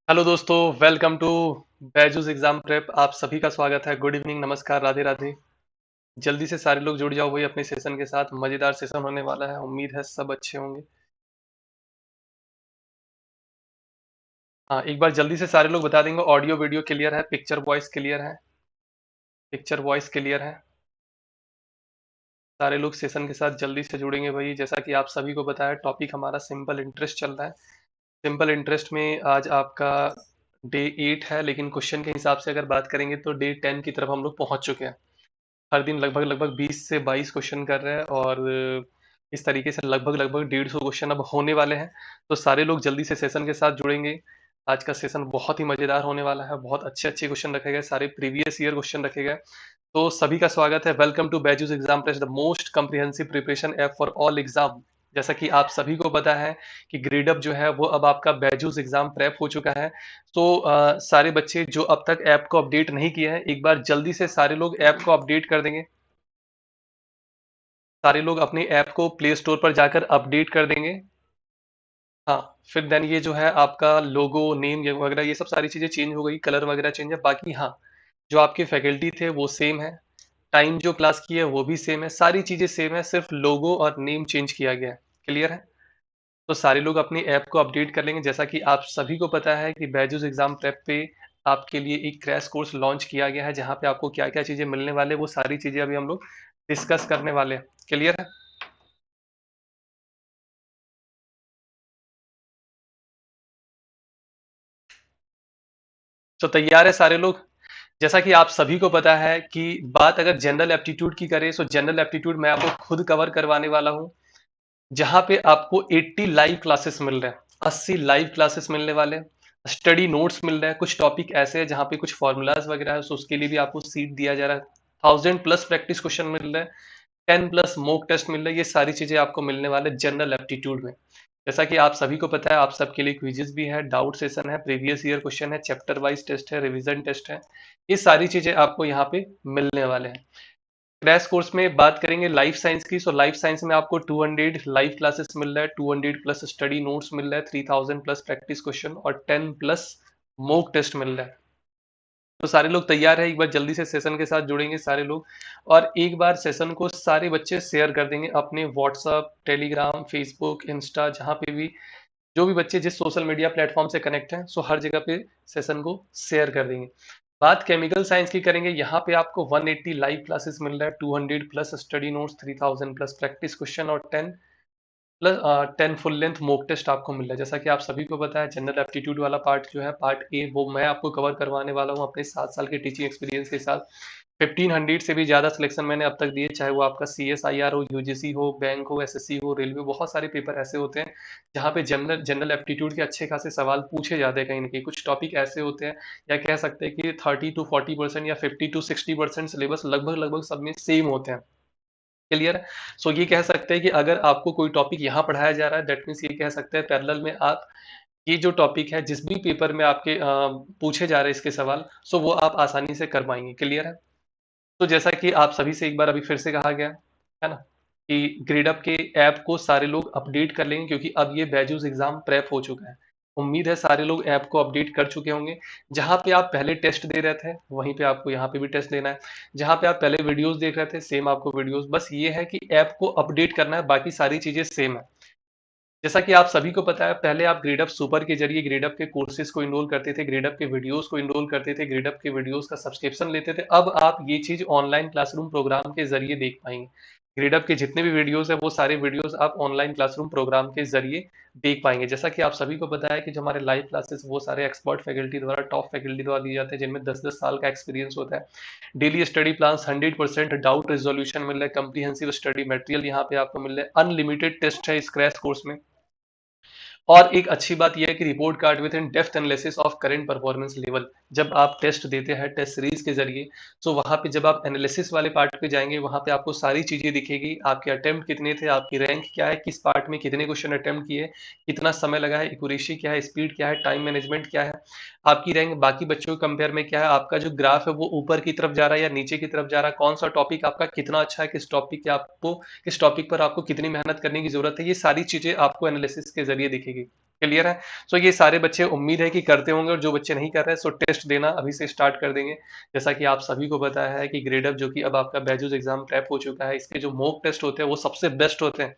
Hello दोस्तों, welcome to Byju's exam prep. आप सभी का स्वागत है। गुड इवनिंग, नमस्कार, राधे राधे। जल्दी से सारे लोग जुड़ जाओ भाई अपने सेशन के साथ। मजेदार सेशन होने वाला है। उम्मीद है सब अच्छे होंगे। हाँ, एक बार जल्दी से सारे लोग बता देंगे ऑडियो वीडियो क्लियर है, पिक्चर वॉइस क्लियर है। पिक्चर वॉइस क्लियर है। सारे लोग सेशन के साथ जल्दी से जुड़ेंगे भाई। जैसा कि आप सभी को पता है, टॉपिक हमारा सिंपल इंटरेस्ट चल रहा है। सिंपल इंटरेस्ट में आज आपका डे 8 है, लेकिन क्वेश्चन के हिसाब से अगर बात करेंगे तो डे 10 की तरफ हम लोग पहुंच चुके हैं। हर दिन लगभग लगभग 20 से 22 क्वेश्चन कर रहे हैं, और इस तरीके से लगभग लगभग 150 क्वेश्चन अब होने वाले हैं। तो सारे लोग जल्दी से सेशन के साथ जुड़ेंगे। आज का सेशन बहुत ही मजेदार होने वाला है। बहुत अच्छे अच्छे क्वेश्चन रखे गए, सारे प्रीवियस ईयर क्वेश्चन रखे गए। तो सभी का स्वागत है। Welcome to Byju's exam prep, the most comprehensive preparation app for all exam. जैसा कि आप सभी को पता है कि ग्रेड अप जो है वो अब आपका बैजूस एग्जाम प्रेप हो चुका है। तो सारे बच्चे जो अब तक ऐप को अपडेट नहीं किए हैं, एक बार जल्दी से सारे लोग ऐप को अपडेट कर देंगे। सारे लोग अपने ऐप को प्ले स्टोर पर जाकर अपडेट कर देंगे। हाँ, फिर देन ये जो है आपका लोगो नेम ये वगैरह ये सब सारी चीजें चेंज हो गई, कलर वगैरह चेंज है। बाकी हाँ, जो आपके फैकल्टी थे वो सेम है। टाइम जो क्लास की है वो भी सेम है। सारी चीजें सेम है, सिर्फ लोगो और नेम चेंज किया गया है। क्लियर है? तो सारे लोग अपनी ऐप को अपडेट कर लेंगे। जैसा कि आप सभी को पता है कि बैजूस एग्जाम प्रेप पे आपके लिए एक क्रैश कोर्स लॉन्च किया गया है, जहाँ पे आपको क्या क्या चीजें मिलने वाले वो सारी चीजें अभी हम लोग डिस्कस करने वाले हैं। क्लियर है? तो तैयार है सारे लोग? जैसा कि आप सभी को पता है कि बात अगर जनरल एप्टीट्यूड की करें, तो जनरल एप्टीट्यूड मैं आपको खुद कवर करवाने वाला हूं, जहां पे आपको 80 लाइव क्लासेस मिल रहे हैं। 80 लाइव क्लासेस मिलने वाले हैं। स्टडी नोट्स मिल रहे हैं। कुछ टॉपिक ऐसे हैं जहां पे कुछ फॉर्मूलाज वगैरह है, तो उसके लिए भी आपको सीट दिया जा रहा है। 1000+ प्रैक्टिस क्वेश्चन मिल रहे हैं। 10+ मॉक टेस्ट मिल रहा है। ये सारी चीजें आपको मिलने वाले जनरल एप्टीट्यूड में। जैसा कि आप सभी को पता है, आप सबके लिए क्विजेस भी है, डाउट सेशन है, प्रीवियस ईयर क्वेश्चन है, चैप्टर वाइज टेस्ट है, रिवीजन टेस्ट है। ये सारी चीजें आपको यहाँ पे मिलने वाले हैं। क्रैश कोर्स में बात करेंगे लाइफ साइंस की। सो लाइफ साइंस में आपको 200 लाइव क्लासेस मिल रहा है, 200+ स्टडी नोट्स मिल रहा है, 3000+ प्रैक्टिस क्वेश्चन और 10+ मॉक टेस्ट मिल रहा है। तो सारे लोग तैयार है? एक बार जल्दी से सेशन के साथ जुड़ेंगे सारे लोग, और एक बार सेशन को सारे बच्चे शेयर कर देंगे अपने व्हाट्सअप, टेलीग्राम, फेसबुक, इंस्टा, जहाँ पे भी जो भी बच्चे जिस सोशल मीडिया प्लेटफॉर्म से कनेक्ट हैं, सो हर जगह पे सेशन को शेयर कर देंगे। बात केमिकल साइंस की करेंगे। यहाँ पे आपको 180 लाइव क्लासेस मिल रहा है, 200+ स्टडी नोट्स, 3000+ प्रैक्टिस क्वेश्चन और 10 फुल लेंथ मॉक टेस्ट आपको मिल रहा है। जैसा कि आप सभी को पता है, जनरल एप्टीट्यूड वाला पार्ट जो है पार्ट ए, वो मैं आपको कवर करवाने वाला हूँ अपने 7 साल के टीचिंग एक्सपीरियंस के साथ। 1500 से भी ज़्यादा सिलेक्शन मैंने अब तक दिए, चाहे वो आपका CSIR हो, यूजीसी हो, बैंक हो, SSC हो, रेलवे, बहुत सारे पेपर ऐसे होते हैं जहाँ पे जनरल जनरल एप्टीट्यूड के अच्छे खासे सवाल पूछे जाते हैं। कहीं ना कहीं कुछ टॉपिक ऐसे होते हैं, या कह सकते हैं कि 30 to 40% या 50 to 60% सिलेबस लगभग लगभग सब में सेम होते हैं। क्लियर है? सो ये कह सकते हैं कि अगर आपको कोई टॉपिक यहाँ पढ़ाया जा रहा है, दैट मीन्स ये कह सकते हैं पैरेलल में आप ये जो टॉपिक है जिस भी पेपर में आपके पूछे जा रहे हैं इसके सवाल, सो वो आप आसानी से कर पाएंगे। क्लियर है? तो जैसा कि आप सभी से एक बार अभी फिर से कहा गया है ना, कि ग्रेडअप के ऐप को सारे लोग अपडेट कर लेंगे, क्योंकि अब ये बैजूस एग्जाम प्रेप हो चुका है। उम्मीद है सारे लोग ऐप को अपडेट कर चुके होंगे। जहां पे आप पहले टेस्ट दे रहे थे, वहीं पे आपको यहाँ पे भी टेस्ट देना है। जहां पे आप पहले वीडियोस देख रहे थे, सेम आपको वीडियोस, बस ये है कि ऐप को अपडेट करना है, बाकी सारी चीजें सेम है। जैसा कि आप सभी को पता है, पहले आप ग्रेडअप सुपर के जरिए ग्रेडअप के कोर्सेज को इनरोल करते थे, ग्रेडअप के वीडियोस को इनरोल करते थे, ग्रेडअप के वीडियोस का सब्सक्रिप्शन लेते थे। अब आप ये चीज ऑनलाइन क्लासरूम प्रोग्राम के जरिए देख पाएंगे। ग्रेडअप के जितने भी वीडियोस है वो सारे वीडियोस आप ऑनलाइन क्लासरूम प्रोग्राम के जरिए देख पाएंगे। जैसा कि आप सभी को पता है कि जो हमारे लाइव क्लासेस वो सारे एक्सपर्ट फैकल्टी द्वारा, टॉप फैकल्टी द्वारा दिए जाते हैं, जिनमें 10-10 साल का एक्सपीरियंस होता है। Daily study plan, 100% doubt resolution मिल रहा है, कंप्रीहेंसिव स्टडी मटेरियल यहाँ पे आपको मिल रहा है, अनलिमिटेड टेस्ट है इस क्रैश कोर्स में। और एक अच्छी बात यह है कि report card with in depth analysis of current performance level. जब आप टेस्ट देते हैं टेस्ट सीरीज के जरिए, तो वहां पे जब आप एनालिसिस वाले पार्ट पे जाएंगे, वहां पे आपको सारी चीजें दिखेगी। आपके अटेम्प्ट कितने थे, आपकी रैंक क्या है, किस पार्ट में कितने क्वेश्चन अटेम्प्ट किए, कितना समय लगा है, एक्यूरेसी क्या है, स्पीड क्या है, टाइम मैनेजमेंट क्या है, आपकी रैंक बाकी बच्चों के कंपेयर में क्या है, आपका जो ग्राफ है वो ऊपर की तरफ जा रहा है या नीचे की तरफ जा रहा है, कौन सा टॉपिक आपका कितना अच्छा है, किस टॉपिक के आपको किस टॉपिक पर आपको कितनी मेहनत करने की जरूरत है, ये सारी चीजें आपको एनालिसिस के जरिए दिखेगी। क्लियर है? सो ये सारे बच्चे उम्मीद है कि करते होंगे, और जो बच्चे नहीं कर रहे हैं सो टेस्ट देना अभी से स्टार्ट कर देंगे। जैसा कि आप सभी को पता है कि ग्रेड अप जो कि अब आपका बैजूस एग्जाम टैप हो चुका है, इसके जो मॉक टेस्ट होते हैं वो सबसे बेस्ट होते हैं।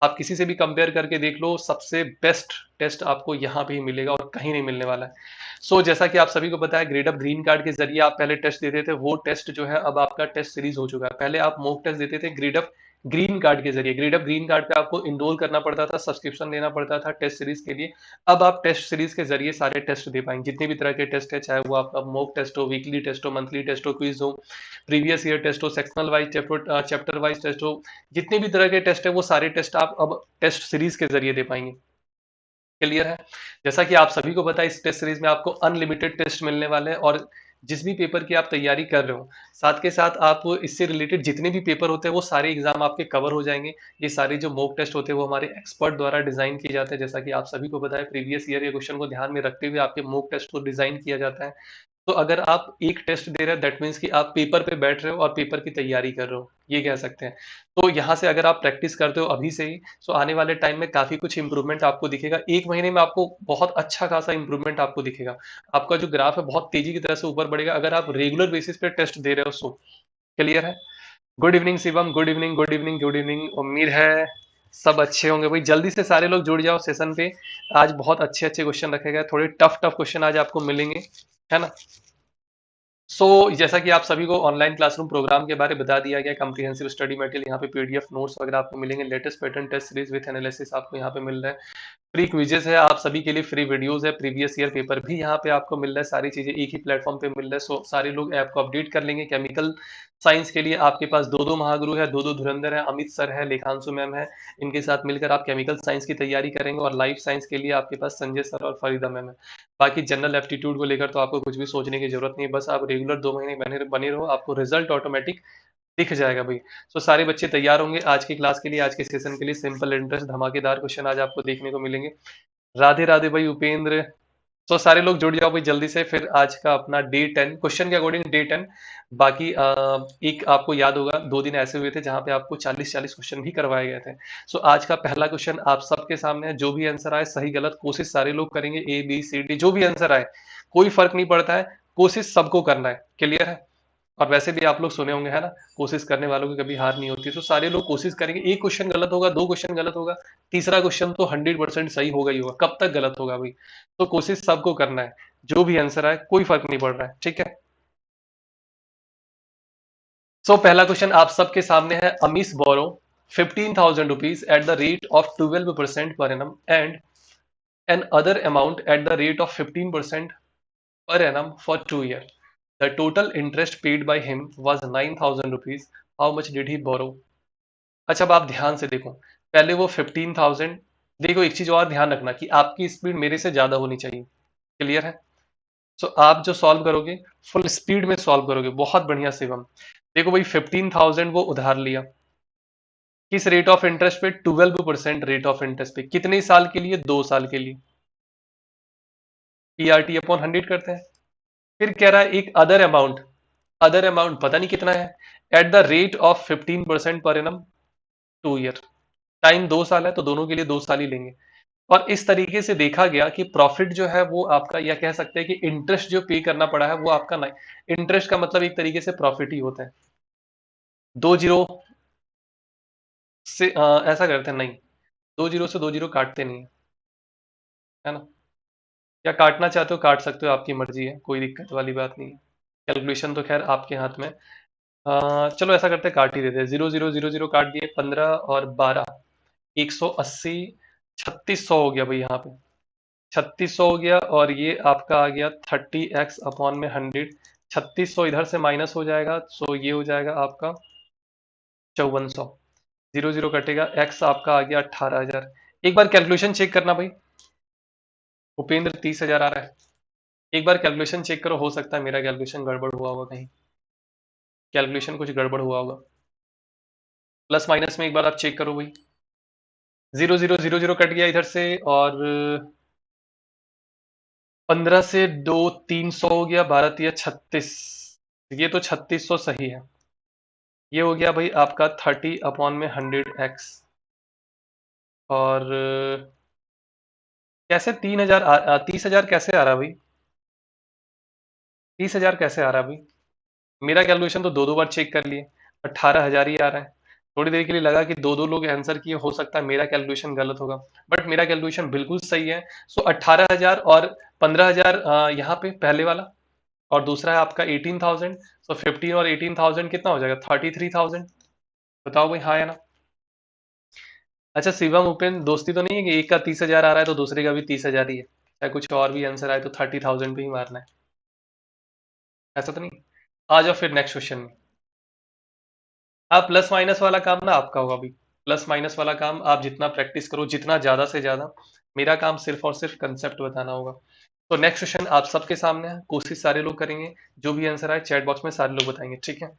आप किसी से भी कंपेयर करके देख लो, सबसे बेस्ट टेस्ट आपको यहाँ पे ही मिलेगा और कहीं नहीं मिलने वाला है। जैसा कि आप सभी को पता है, ग्रेड अप ग्रीन कार्ड के जरिए आप पहले टेस्ट देते थे, वो टेस्ट जो है अब आपका टेस्ट सीरीज हो चुका है। पहले आप मॉक टेस्ट देते थे ग्रेड अप ग्रीन कार्ड के जरिए, ग्रेड अप ग्रीन कार्ड पे आपको इनरोल करना पड़ता था, सब्सक्रिप्शन लेना पड़ता था टेस्ट सीरीज के लिए। अब आप टेस्ट सीरीज के जरिए सारे टेस्ट दे पाएंगे, जितने भी तरह के टेस्ट है, चाहे वो आपका मॉक टेस्ट हो, वीकली टेस्ट हो, मंथली टेस्ट हो, क्विज हो, प्रीवियस ईयर टेस्ट हो, sectional wise chapter wise test हो, जितने भी तरह के टेस्ट है वो सारे टेस्ट आप अब टेस्ट सीरीज के जरिए दे पाएंगे। क्लियर है? जैसा कि आप सभी को पता है, इस टेस्ट सीरीज में आपको अनलिमिटेड टेस्ट मिलने वाले हैं, और जिस भी पेपर की आप तैयारी कर रहे हो, साथ के साथ आप इससे रिलेटेड जितने भी पेपर होते हैं वो सारे एग्जाम आपके कवर हो जाएंगे। ये सारे जो मॉक टेस्ट होते हैं वो हमारे एक्सपर्ट द्वारा डिजाइन किए जाते हैं। जैसा कि आप सभी को पता है, प्रीवियस ईयर के क्वेश्चन को ध्यान में रखते हुए आपके मॉक टेस्ट को डिजाइन किया जाता है। तो अगर आप एक टेस्ट दे रहे हैं, दैट मीन्स कि आप पेपर पे बैठ रहे हो और पेपर की तैयारी कर रहे हो, ये कह सकते हैं। तो यहाँ से अगर आप प्रैक्टिस करते हो अभी से ही, तो आने वाले टाइम में काफी कुछ इंप्रूवमेंट आपको दिखेगा। 1 महीने में आपको बहुत अच्छा खासा इंप्रूवमेंट आपको दिखेगा। आपका जो ग्राफ है बहुत तेजी की तरह से ऊपर बढ़ेगा, अगर आप रेगुलर बेसिस पे टेस्ट दे रहे हो। क्लियर है? Good evening Shivam, good evening, good evening, good evening. उम्मीद है सब अच्छे होंगे भाई। जल्दी से सारे लोग जुड़ जाओ सेशन पे। आज बहुत अच्छे अच्छे क्वेश्चन रखे गए, थोड़े टफ टफ क्वेश्चन आज आपको मिलेंगे, है ना? जैसा कि आप सभी को ऑनलाइन क्लासरूम प्रोग्राम के बारे में बता दिया गया, कम्प्रिहेंसिव स्टडी मटेरियल यहाँ पे पीडीएफ नोट्स वगैरह आपको मिलेंगे, latest pattern test series with analysis आपको यहाँ पे मिल रहा है, फ्री क्विजेस है आप सभी के लिए, फ्री वीडियोस है, प्रीवियस ईयर पेपर भी यहाँ पे आपको मिल रहा है, सारी चीजें एक ही प्लेटफॉर्म पे मिल रहा है। सारे लोग ऐप को अपडेट कर लेंगे। केमिकल साइंस के लिए आपके पास दो दो महागुरु है, दो दो धुरंधर है, अमित सर है, लेखांशु मैम है, इनके साथ मिलकर आप केमिकल साइंस की तैयारी करेंगे। और लाइफ साइंस के लिए आपके पास संजय सर और फरीदा मैम है। बाकी जनरल एप्टीट्यूड को लेकर तो आपको कुछ भी सोचने की जरूरत नहीं है, बस आप रेगुलर 2 महीने बने बने रहो, आपको रिजल्ट ऑटोमेटिक दिख जाएगा भाई। सारे बच्चे तैयार होंगे आज की क्लास के लिए, आज के सेशन के लिए। सिंपल इंटरेस्ट धमाकेदार क्वेश्चन आज आपको देखने को मिलेंगे। राधे राधे भाई उपेंद्र। सारे लोग जुड़ जाओ भाई जल्दी से। फिर आज का अपना डे 10 क्वेश्चन के अकॉर्डिंग डे 10। बाकी एक आपको याद होगा 2 दिन ऐसे हुए थे जहां पे आपको 40-40 क्वेश्चन भी करवाए गए थे। आज का पहला क्वेश्चन आप सबके सामने है। जो भी आंसर आए, सही गलत कोशिश सारे लोग करेंगे, ए बी सी डी जो भी आंसर आए, कोई फर्क नहीं पड़ता है, कोशिश सबको करना है। क्लियर है? और वैसे भी आप लोग सुने होंगे, है ना, कोशिश करने वालों की कभी हार नहीं होती। सारे लोग कोशिश करेंगे। एक क्वेश्चन गलत होगा, दो क्वेश्चन गलत होगा, तीसरा क्वेश्चन तो 100% सही होगा ही होगा। कब तक गलत होगा भाई? कोशिश सबको करना है, जो भी आंसर आए कोई फर्क नहीं पड़ रहा है। ठीक है? पहला क्वेश्चन आप सबके सामने है। अमीश बोरो 15,000 rupees at the rate of 12% per annum and an other amount at the rate of 15% per annum for 2 years. The total interest paid by him was 9,000 rupees. How much did he borrow? अच्छा, अब आप ध्यान से देखो। पहले वो 15,000। देखो, एक चीज और ध्यान रखना कि आपकी स्पीड मेरे से ज्यादा होनी चाहिए। क्लियर है? आप जो सॉल्व करोगे, फुल स्पीड में सॉल्व करोगे। बहुत बढ़िया शिवम। देखो भाई, 15,000 वो उधार लिया, किस रेट ऑफ इंटरेस्ट पे? 12% रेट ऑफ इंटरेस्ट पे। कितने साल के लिए? 2 साल के लिए। पीआरटी अपॉन 100 करते हैं। फिर कह रहा है एक अदर अमाउंट। अदर अमाउंट पता नहीं कितना है, at the rate of 15% per annum 2 year. Time 2 साल है तो दोनों के लिए 2 साल ही लेंगे। और इस तरीके से देखा गया कि प्रॉफिट जो है वो आपका, या कह सकते हैं कि इंटरेस्ट जो पे करना पड़ा है वो आपका नहीं। इंटरेस्ट का मतलब एक तरीके से प्रॉफिट ही होता है। 2 जीरो से ऐसा करते हैं, नहीं, 2 जीरो से 2 जीरो काटते नहीं है, है ना? या काटना चाहते हो काट सकते हो, आपकी मर्जी है, कोई दिक्कत वाली बात नहीं है। कैलकुलेशन तो खैर आपके हाथ में। चलो ऐसा करते हैं, काट ही देते हैं। 0 0 0 0 काट दिए, 15 और 12, 180, 3600 हो गया भाई यहाँ पे। 3600 हो गया, और ये आपका आ गया 30x/100। 3600 इधर से माइनस हो जाएगा, ये हो जाएगा आपका 5400। 0 0 कटेगा, एक्स आपका आ गया 18,000। एक बार कैलकुलेशन चेक करना भाई। उपेंद्र 30,000 आ रहा है। एक बार कैलकुलेशन चेक करो, हो सकता है मेरा कैलकुलेशन गड़बड़ हुआ होगा कहीं। कैलकुलेशन कुछ गड़बड़ हुआ होगा। प्लस माइनस में एक बार आप चेक करो भाई। 0 0 0 0 कट गया इधर से, और 15 से 2 300 हो गया, 12 3 36। ये तो 3600 सही है। ये हो गया भाई आपका 30/100 एक्स। और कैसे 3000 30,000 कैसे आ रहा है भाई? 30,000 कैसे आ रहा है भाई? मेरा कैलकुलेशन तो दो दो बार चेक कर लिए, 18,000 ही आ रहा है। थोड़ी देर के लिए लगा कि दो दो लोग आंसर किए, हो सकता है मेरा कैलकुलेशन गलत होगा, बट मेरा कैलकुलेशन बिल्कुल सही है। सो 18,000 और 15,000 यहाँ पे पहले वाला, और दूसरा है आपका 18,000। सो 15 और 18,000 कितना हो जाएगा? 33,000। बताओ भाई, हाँ या ना? अच्छा शिवम उपेन, दोस्ती तो नहीं है कि एक का 30,000 आ रहा है तो दूसरे का भी 30,000 ही है, चाहे कुछ और भी आंसर आए तो 30,000 पे ही मारना है? ऐसा तो नहीं। आ जाओ फिर नेक्स्ट क्वेश्चन में। आप प्लस माइनस वाला काम ना आपका होगा अभी। प्लस माइनस वाला काम आप जितना प्रैक्टिस करो, जितना ज्यादा से ज्यादा। मेरा काम सिर्फ और सिर्फ कंसेप्ट बताना होगा। तो नेक्स्ट क्वेश्चन आप सबके सामने है, कोशिश सारे लोग करेंगे। जो भी आंसर आए चैट बॉक्स में सारे लोग बताएंगे, ठीक है?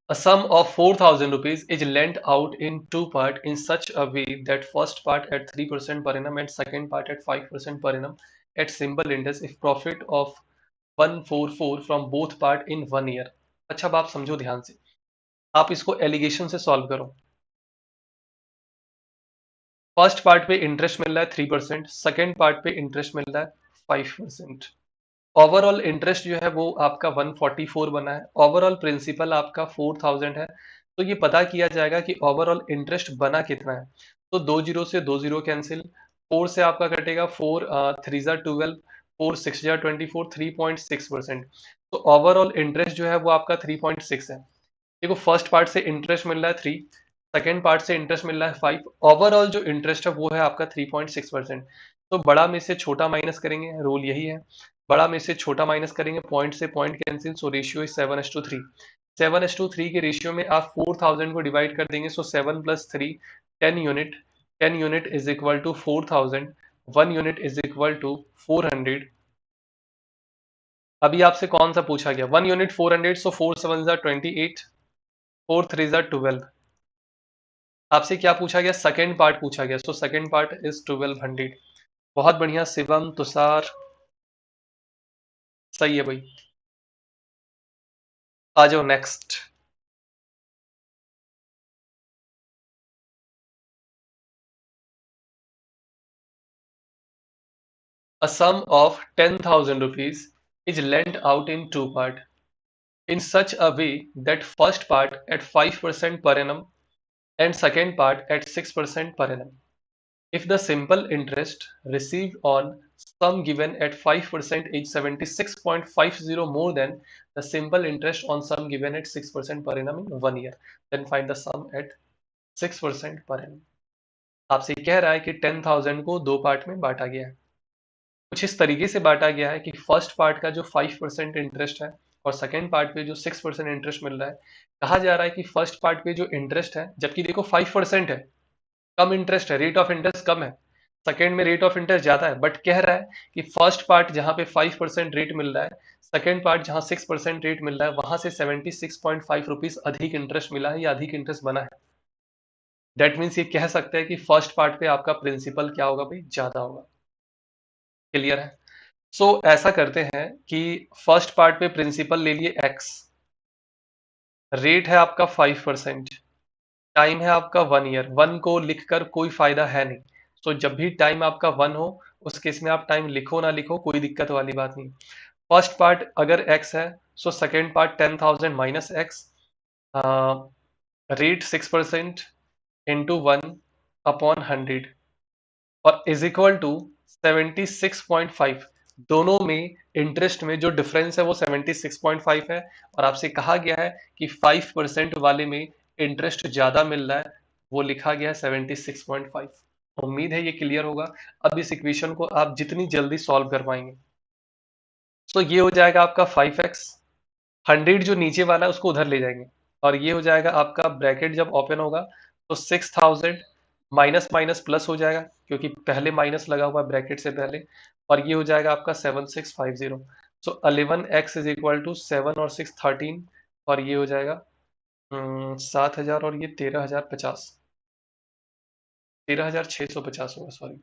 A sum of 4,000 rupees is lent out in two parts in such a way that first part at 3% per annum and second part at 5% per annum at simple interest if profit of 144 from both part in 1 year। अच्छा अब आप समझो ध्यान से, आप इसको allegation से solve करो। फर्स्ट पार्ट पे इंटरेस्ट मिल रहा है 3%, सेकेंड पार्ट पे इंटरेस्ट मिल रहा है 5%। ओवरऑल इंटरेस्ट जो है वो आपका 144 बना है, ओवरऑल प्रिंसिपल आपका 4,000 है। तो ये पता किया जाएगा कि ओवरऑल इंटरेस्ट बना कितना है। तो दो जीरो से दो जीरो कैंसिल, फोर से आपका कटेगा, four three jar 12, four six jar 24, 3.6%। तो ओवरऑल इंटरेस्ट जो है वो आपका 3.6 है। देखो फर्स्ट पार्ट से इंटरेस्ट मिल रहा है 3, सेकेंड पार्ट से इंटरेस्ट मिल रहा है 5, ओवरऑल जो इंटरेस्ट है वो है आपका 3.6%। तो बड़ा में से छोटा माइनस करेंगे, रूल यही है। बड़ा में से छोटा माइनस करेंगे, पॉइंट से point cancel, so ratio is 7:3। 7:3 के रेशियो में आप 4,000 को डिवाइड कर देंगे, so 7 + 3, 10 unit. 10 unit is equal to 4,000, 1 unit is equal to 400। अभी आपसे कौन सा पूछा गया? 1 यूनिट 400, सो 4 7 = 28, 4 3 = 12। आपसे क्या पूछा गया? सेकंड पार्ट पूछा गया, सो सेकंड पार्ट इज 1200। बहुत बढ़िया शिवम, तुषार, सही है भाई। आ जाओ next. A sum of 10,000 rupees is lent out in two parts in such a way that first part at 5% per annum and second part at 6% per annum. If the simple interest received on sum given at 5% is 76.50 more than the simple interest on sum given at 6% per annum in 1 year, then find the sum at 6% per annum। आपसे कह रहा है कि 10,000 को दो part में बांटा गया है। कुछ इस तरीके से बांटा गया है कि फर्स्ट पार्ट का जो 5% इंटरेस्ट है और सेकेंड पार्ट पे जो 6% इंटरेस्ट मिल रहा है, कहा जा रहा है कि फर्स्ट पार्ट पे जो इंटरेस्ट है, जबकि देखो 5% है, कम इंटरेस्ट है, रेट ऑफ इंटरेस्ट कम है। सेकेंड में रेट ऑफ इंटरेस्ट ज्यादा है, बट कह रहा है कि फर्स्ट पार्ट जहां पे 5% रेट मिल रहा है, सेकेंड पार्ट जहां 6% रेट मिल रहा है, वहां से 76.5 रुपीज अधिक इंटरेस्ट मिला है या अधिक इंटरेस्ट बना है। दैट मीन्स ये कह सकते हैं कि फर्स्ट पार्ट पे आपका प्रिंसिपल क्या होगा भाई? ज्यादा होगा। क्लियर है? सो ऐसा करते हैं कि फर्स्ट पार्ट पे प्रिंसिपल ले लिए एक्स, रेट है आपका 5%, टाइम है आपका 1 ईयर। वन को लिखकर कोई फायदा है नहीं। सो जब भी टाइम आपका 1 हो, उस केस में आप टाइम लिखो ना लिखो, कोई दिक्कत वाली बात नहीं। फर्स्ट पार्ट अगर एक्स है, so second part 10,000 minus x, rate 6% into 1/100 और इज इक्वल टू 76.5। दोनों में इंटरेस्ट में जो डिफरेंस है वो 76.5 है, और आपसे कहा गया है कि 5% वाले में इंटरेस्ट ज्यादा मिल रहा है, वो लिखा गया है 76.5। उम्मीद है ये क्लियर होगा। अब इस इक्वेशन को आप जितनी जल्दी सॉल्व कर पाएंगे। तो ये हो जाएगा आपका 5x, 100 जो नीचे वाला है उसको उधर ले जाएंगे, और ये हो जाएगा आपका ब्रैकेट जब ओपन होगा तो 6,000 माइनस माइनस प्लस हो जाएगा, क्योंकि पहले माइनस लगा हुआ ब्रैकेट से पहले, और ये हो जाएगा आपका 7650। सो 11x इज इक्वल टू 7 और 6 13, और ये हो जाएगा 7,000, और ये 13,050, 13,650 होगा, सॉरी।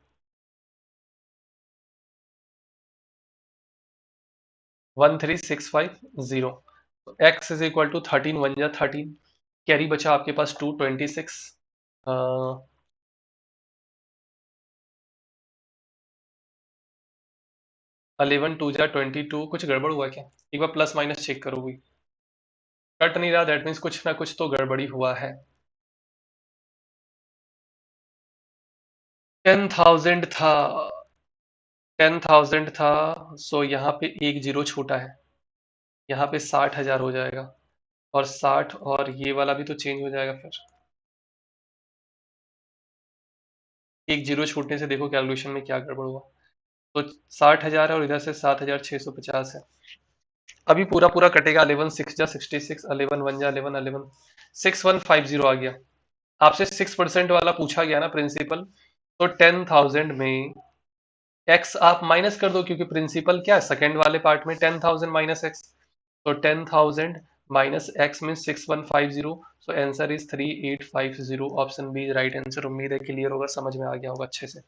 13650। तो x is equal to 13 one जा 13, कैरी बचा आपके पास 226, 11 टू जा 22। कुछ गड़बड़ हुआ क्या? एक बार प्लस माइनस चेक करो भी, कट नहीं रहा, दैट मीन्स कुछ ना कुछ तो गड़बड़ी हुआ है। 10,000 था, 10,000 था। सो यहाँ पे एक जीरो छोटा है, यहाँ पे 60,000 हो जाएगा, और 60 और ये वाला भी तो चेंज हो जाएगा फिर। एक जीरो छूटने से देखो कैलकुलेशन में क्या गड़बड़ हुआ। तो 60,000 है और इधर से 7,650 है। अभी पूरा पूरा कटेगा। 11 6 जा 66, 11 1 जा 11, 11 6150 आ गया। आपसे 6% वाला पूछा गया ना प्रिंसिपल, तो 10,000 में एक्स आप माइनस कर दो, क्योंकि प्रिंसिपल क्या है सेकंड वाले पार्ट में 10,000 माइनस एक्स। तो 10,000 minus x mean 6150। So answer is 3850। Option B right answer. उम्मीद है क्लियर होगा, समझ में आ गया होगा अच्छे से।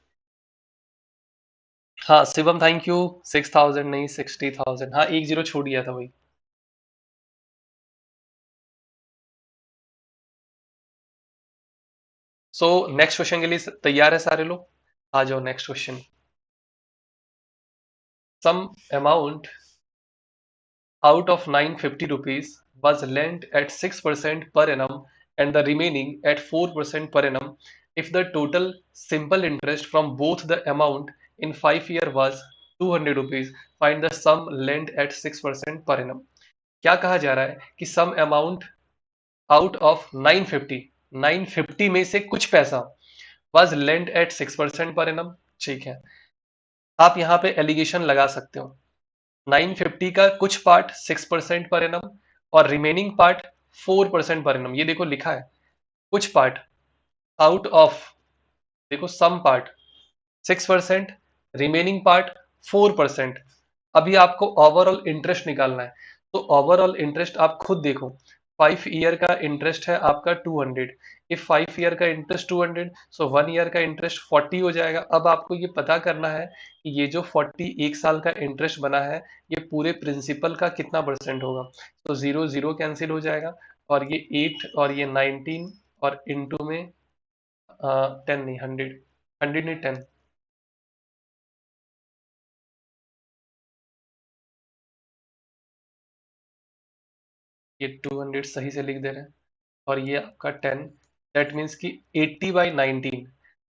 हाँ शिवम थैंक यू। 6,000 नहीं 60,000, हाँ एक जीरो छूट गया था भाई। सो नेक्स्ट क्वेश्चन के लिए तैयार है सारे लोग? आ जाओ next question. Some amount out of 950 rupees was lent at 6% per annum and the remaining at 4% per annum if the total simple interest from both the amount in 5 year was 200 rupees, find the sum lent at 6% per annum। क्या कहा जा रहा है कि some amount out of 950, 950 में से कुछ पैसा was lent eight 6% per annum. ठीक है, आप यहाँ पे एलिगेशन लगा सकते हो। 950 का कुछ पार्ट 6% पर एनम और रिमेनिंग पार्ट 4% पर एनम। ये देखो लिखा है कुछ पार्ट आउट ऑफ, देखो सम पार्ट 6%, रिमेनिंग पार्ट 4%। अभी आपको ओवरऑल इंटरेस्ट निकालना है, तो ओवरऑल इंटरेस्ट आप खुद देखो। 5 ईयर का इंटरेस्ट है आपका 200। इफ 5 ईयर का इंटरेस्ट 200, सो 1 ईयर का इंटरेस्ट 40 हो जाएगा। अब आपको ये पता करना है कि ये जो 40 एक साल का इंटरेस्ट बना है, ये पूरे प्रिंसिपल का कितना परसेंट होगा। तो जीरो जीरो कैंसिल हो जाएगा, और ये 8 और ये 19 और इंटू में 10 नहीं 100, 100 नहीं 10। ये 200 सही से लिख दे रहे हैं, और ये आपका 10, दैट मीन्स कि 80/19।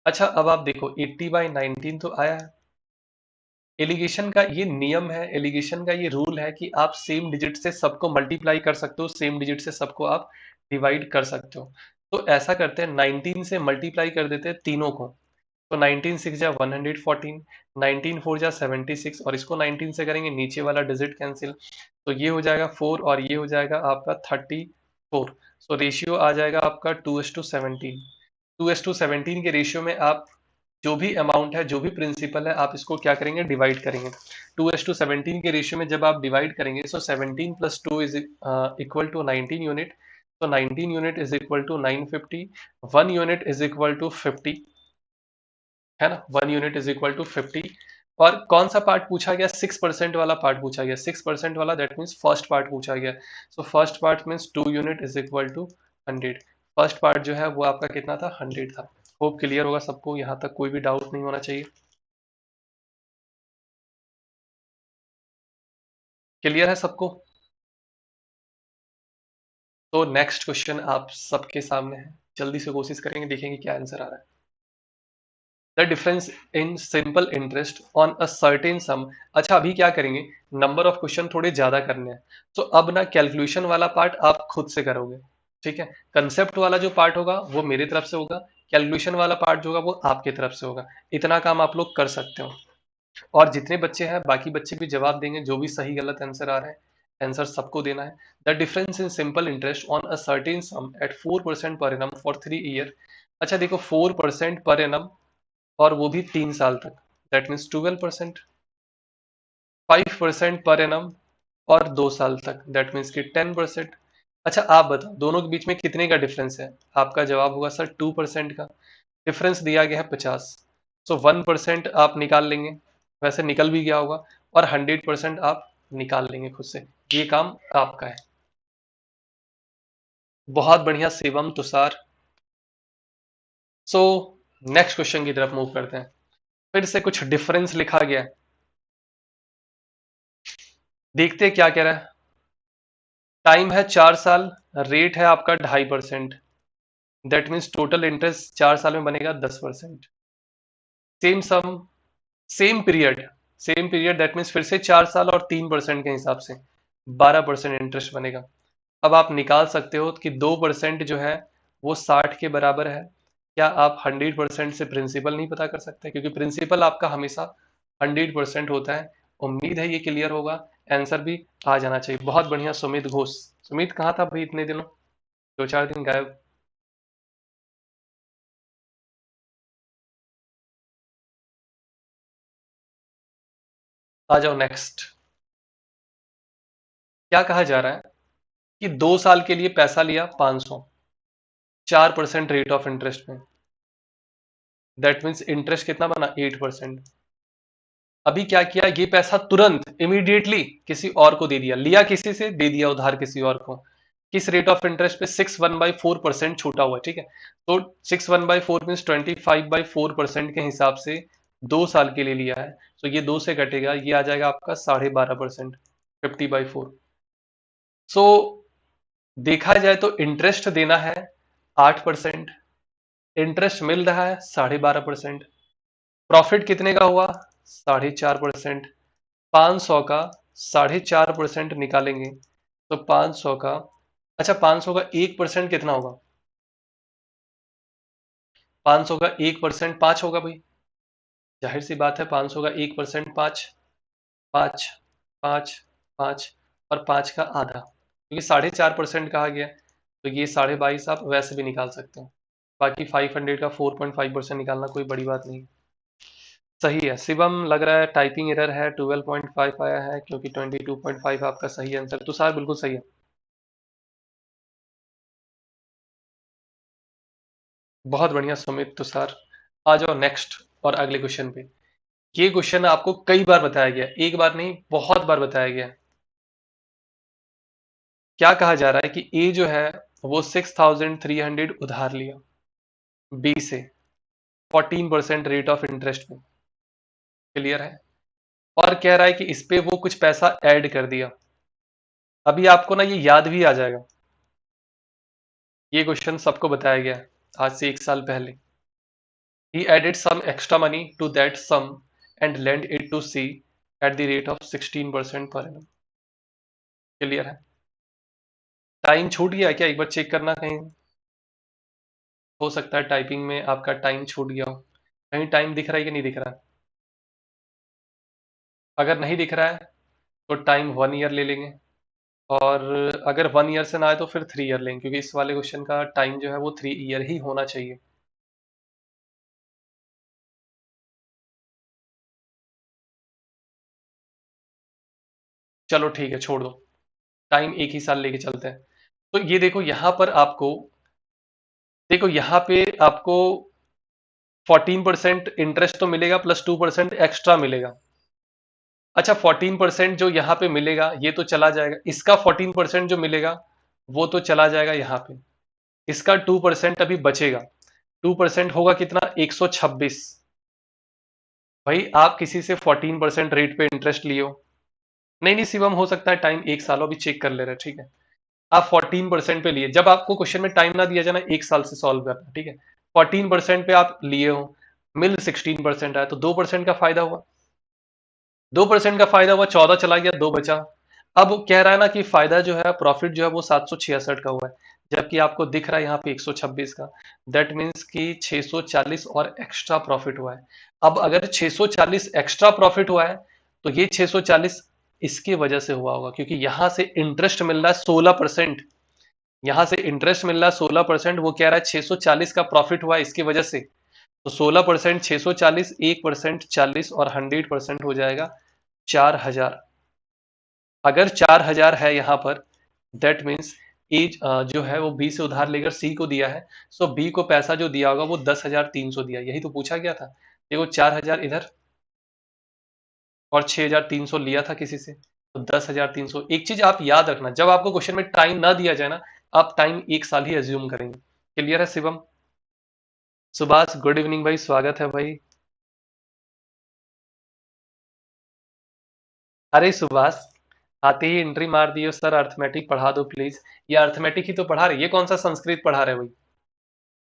अच्छा अब आप देखो 80/19 तो आया है। एलिगेशन का ये नियम है, एलिगेशन का ये रूल है कि आप सेम डिजिट से सबको मल्टीप्लाई कर सकते हो, सेम डिजिट से सबको आप डिवाइड कर सकते हो। तो ऐसा करते हैं 19 से मल्टीप्लाई कर देते हैं तीनों को। तो 19 6 जा 114, 19 4 जा 76, और इसको 19 से करेंगे नीचे वाला डिजिट कैंसिल, तो ये हो जाएगा 4 और ये हो जाएगा आपका 34। सो रेशियो आ जाएगा आपका 2:17। 2:17 के रेशियो में आप जो भी अमाउंट है, जो भी प्रिंसिपल है, आप इसको क्या करेंगे डिवाइड करेंगे। 2:17 के रेशियो में जब आप डिवाइड करेंगे, so 17 + 2 is equal to 19 unit. तो 19 unit is equal to 950, 1 unit is equal to 50, है ना। 1 यूनिट इज इक्वल टू 50। और कौन सा पार्ट पूछा गया? 6% वाला पार्ट पूछा गया। 6% वाला दैट मीन्स फर्स्ट पार्ट पूछा गया। So first part means 2 unit is equal to 100। First part जो है वो आपका कितना था? 100 था। होप क्लियर होगा सबको, यहाँ तक कोई भी डाउट नहीं होना चाहिए। क्लियर है सबको? तो नेक्स्ट क्वेश्चन आप सबके सामने है, जल्दी से कोशिश करेंगे, देखेंगे क्या आंसर आ रहा है। The difference in simple interest on a certain सम। अच्छा अभी क्या करेंगे, नंबर ऑफ क्वेश्चन थोड़े ज्यादा करने हैं, तो अब ना कैलकुलेशन वाला पार्ट आप खुद से करोगे, ठीक है। कंसेप्ट वाला जो पार्ट होगा वो मेरी तरफ से होगा, कैलकुलेशन वाला पार्ट जो होगा वो आपकी तरफ से होगा। इतना काम आप लोग कर सकते हो। और जितने बच्चे हैं बाकी बच्चे भी जवाब देंगे, जो भी सही गलत आंसर आ रहा है, आंसर सबको देना है। The difference in simple interest on a certain sum at 4% per annum for 3 year. अच्छा देखो 4% पर एनम, और वो भी 3 साल तक, दैट मीन्स 12%। 5% पर एनम और 2 साल तक, दैट मीन्स कि 10%। अच्छा आप बताओ दोनों के बीच में कितने का डिफरेंस है? आपका जवाब होगा सर 2% का। डिफरेंस दिया गया है 50, सो 1% आप निकाल लेंगे, वैसे निकल भी गया होगा, और 100% आप निकाल लेंगे खुद से, ये काम आपका है। बहुत बढ़िया Shivam, Tushar. So next question की तरफ मूव करते हैं। फिर से कुछ डिफरेंस लिखा गया है, देखते हैं क्या कह रहा है। टाइम है 4 साल, रेट है आपका 2.5%। दैट मीन्स टोटल इंटरेस्ट 4 साल में बनेगा 10%। Same sum, same period that means फिर से 4 साल और 3% के हिसाब से 12% इंटरेस्ट बनेगा। अब आप निकाल सकते हो कि 2% जो है वो 60 के बराबर है। क्या आप 100% से प्रिंसिपल नहीं पता कर सकते, क्योंकि प्रिंसिपल आपका हमेशा 100% होता है। उम्मीद है ये क्लियर होगा, आंसर भी आ जाना चाहिए। बहुत बढ़िया सुमित घोष। सुमित कहाँ था भाई इतने दिनों, 2-4 दिन गायब। आ जाओ नेक्स्ट। क्या कहा जा रहा है कि 2 साल के लिए पैसा लिया 500, 4% रेट ऑफ इंटरेस्ट में। दैट मीन्स इंटरेस्ट कितना बना, 8%। अभी क्या किया, ये पैसा तुरंत इमीडिएटली किसी और को दे दिया, लिया किसी से, दे दिया उधार किसी और को। किस रेट ऑफ इंटरेस्ट पे, 6/1/4% छूटा हुआ है, ठीक है। तो 6/1/4 मीन्स 25/4% के हिसाब से 2 साल के लिए लिया है। तो ये 2 से कटेगा, ये आ जाएगा आपका 12.5%, 50/4। सो देखा जाए तो इंटरेस्ट देना है 8%, इंटरेस्ट मिल रहा है 12.5%। प्रॉफिट कितने का हुआ, 4.5%। 500 का 4.5% निकालेंगे तो 500 का, अच्छा 500 का 1% कितना होगा, 500 का 1% 5 होगा भाई। जाहिर सी बात है 500 का 1% 5, 5, 5, 5 और 5 का आधा, क्योंकि 4.5% कहा गया है, तो ये 22.5 आप वैसे भी निकाल सकते हो। बाकी 500 का 4.5% निकालना कोई बड़ी बात नहीं। सही है शिवम, लग रहा है टाइपिंग एरर है, 12.5 आया है, क्योंकि 22.5 आपका सही आंसर। तुषार बिल्कुल सही है। बहुत बढ़िया सुमित, तुषार। आ जाओ नेक्स्ट और अगले क्वेश्चन पे। ये क्वेश्चन आपको कई बार बताया गया है, एक बार नहीं बहुत बार बताया गया है। क्या कहा जा रहा है कि ए जो है वो 6,300 उधार लिया बी से, 14% रेट ऑफ इंटरेस्ट पे। क्लियर है। और कह रहा है कि इस पे वो कुछ पैसा ऐड कर दिया। अभी आपको ना ये याद भी आ जाएगा, ये क्वेश्चन सबको बताया गया है आज से 1 साल पहले। He added some extra money to that sum and lent it to C at the rate of 16% per annum. Clear है। टाइम छूट गया क्या, एक बार चेक करना कहीं। हो सकता है टाइपिंग में आपका टाइम छूट गया हो, कहीं टाइम दिख रहा है कि नहीं दिख रहा है। अगर नहीं दिख रहा है तो टाइम 1 ईयर ले लेंगे, और अगर 1 ईयर से ना आए तो फिर 3 ईयर लेंगे, क्योंकि इस वाले क्वेश्चन का टाइम जो है वो 3 ईयर ही होना चाहिए। चलो ठीक है, छोड़ दो, टाइम एक ही साल लेके चलते हैं। तो ये देखो यहाँ पर आपको, देखो यहाँ पे आपको 14% इंटरेस्ट तो मिलेगा प्लस 2% एक्स्ट्रा मिलेगा। अच्छा 14% जो यहाँ पे मिलेगा ये तो चला जाएगा, इसका 14% जो मिलेगा वो तो चला जाएगा यहाँ पे। इसका 2% अभी बचेगा, 2% होगा कितना, 126। भाई आप किसी से 14% रेट पे इंटरेस्ट लिए हो, नहीं नहीं शिवम, हो सकता है टाइम 1 साल हो, अभी चेक कर ले रहे हैं, ठीक है। आप 14% पे लिए, जब आपको क्वेश्चन में टाइम ना दिया जाए ना 1 साल से सॉल्व करना, ठीक है। 14% पे आप लिए हो, मिल 16% आया, तो 2% का फायदा हुआ, 2% का फायदा हुआ, 14 चला गया, 2 बचा। अब कह रहा है ना कि फायदा जो है, प्रॉफिट जो है वो 766 का हुआ है, जबकि आपको दिख रहा है यहाँ पे 126 का। दैट मीन्स कि 640 और एक्स्ट्रा प्रॉफिट हुआ है। अब अगर 640 एक्स्ट्रा प्रॉफिट हुआ है तो ये 640 इसकी वजह से हुआ होगा, क्योंकि यहां से इंटरेस्ट मिल रहा है 16%। यहां से इंटरेस्ट मिल रहा है 16%, वो कह रहा है 640 का प्रॉफिट हुआ है इसकी वजह से। तो 16%, 640, 1% 40 और 100% हो जाएगा 4,000। अगर 4,000 है यहाँ पर, दैट मीन्स ए जो है वो बी से उधार लेकर सी को दिया है। सो बी को पैसा जो दिया होगा वो 10,300 दिया, यही तो पूछा गया था। देखो 4,000 इधर और 6,300 लिया था किसी से, तो 10,300। एक चीज आप याद रखना, जब आपको क्वेश्चन में टाइम ना दिया जाए ना, आप टाइम 1 साल ही एज्यूम करेंगे। क्लियर है शिवम? सुभाष गुड इवनिंग भाई, स्वागत है भाई। अरे सुभाष, आते ही एंट्री मार दियो सर, अर्थमेटिक पढ़ा दो प्लीज। ये अर्थमेटिक ही तो पढ़ा रहे, ये कौन सा संस्कृत पढ़ा रहे भाई?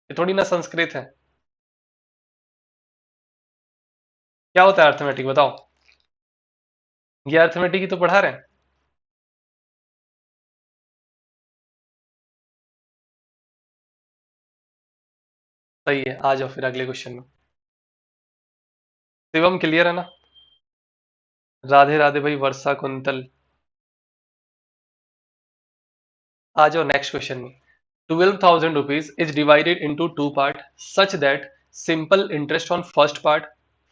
ये थोड़ी ना संस्कृत है। क्या होता है अर्थमेटिक बताओ? ये अर्थमेटिक ही तो पढ़ा रहे हैं। सही है, आ जाओ फिर अगले क्वेश्चन में। शिवम क्लियर है ना? राधे राधे भाई, वर्षा कुंतल। आ जाओ नेक्स्ट क्वेश्चन में। 12,000 rupees is divided into two part such that simple interest on first part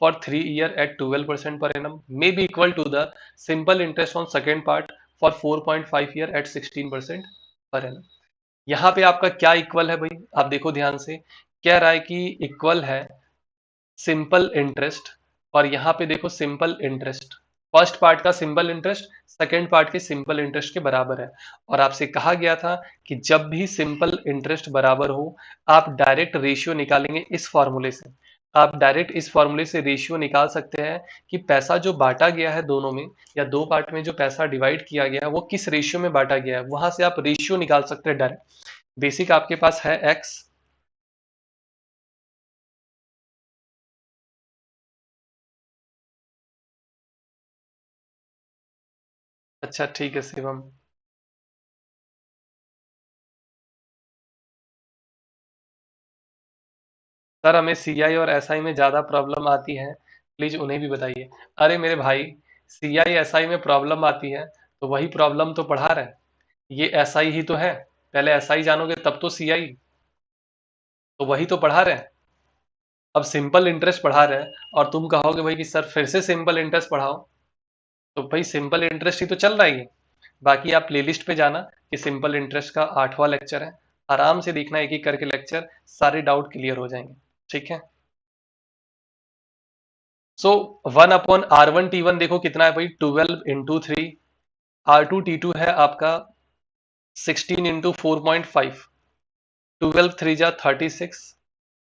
for 3 year at 12% per annum may be equal to the simple interest on second part for 4.5 year at 16% per annum। यहाँ पे आपका क्या equal है भाई? आप देखो ध्यान से, कह रहा है कि इक्वल है सिंपल इंटरेस्ट, और यहाँ पे देखो सिंपल इंटरेस्ट, फर्स्ट पार्ट का सिंपल इंटरेस्ट सेकेंड पार्ट के सिंपल इंटरेस्ट के बराबर है। और आपसे कहा गया था कि जब भी सिंपल इंटरेस्ट बराबर हो, आप डायरेक्ट रेशियो निकालेंगे इस फॉर्मूले से। आप डायरेक्ट इस फॉर्मूले से रेशियो निकाल सकते हैं कि पैसा जो बांटा गया है दोनों में, या दो पार्ट में जो पैसा डिवाइड किया गया है, वो किस रेशियो में बांटा गया है, वहां से आप रेशियो निकाल सकते हैं डायरेक्ट। बेसिक आपके पास है एक्स। अच्छा ठीक है शिवम। सर हमें सीआई और एसआई में ज्यादा प्रॉब्लम आती है, प्लीज उन्हें भी बताइए। अरे मेरे भाई, सीआई एसआई में प्रॉब्लम आती है तो वही प्रॉब्लम तो पढ़ा रहे हैं। ये एसआई ही तो है, पहले एसआई जानोगे तब तो सीआई। तो वही तो पढ़ा रहे हैं। अब सिंपल इंटरेस्ट पढ़ा रहे हैं और तुम कहोगे भाई कि सर फिर से सिंपल इंटरेस्ट पढ़ाओ, तो भाई सिंपल इंटरेस्ट ही तो चल रहा है ये। बाकी आप प्लेलिस्ट पे जाना, कि सिंपल इंटरेस्ट का 8वां लेक्चर है, आराम से देखना एक एक करके लेक्चर, सारे डाउट क्लियर हो जाएंगे। ठीक है। सो 1/R1T1 देखो कितना है भाई, 12 × 3। R2T2 है आपका 16 × 4.5। 12 3 जा 36।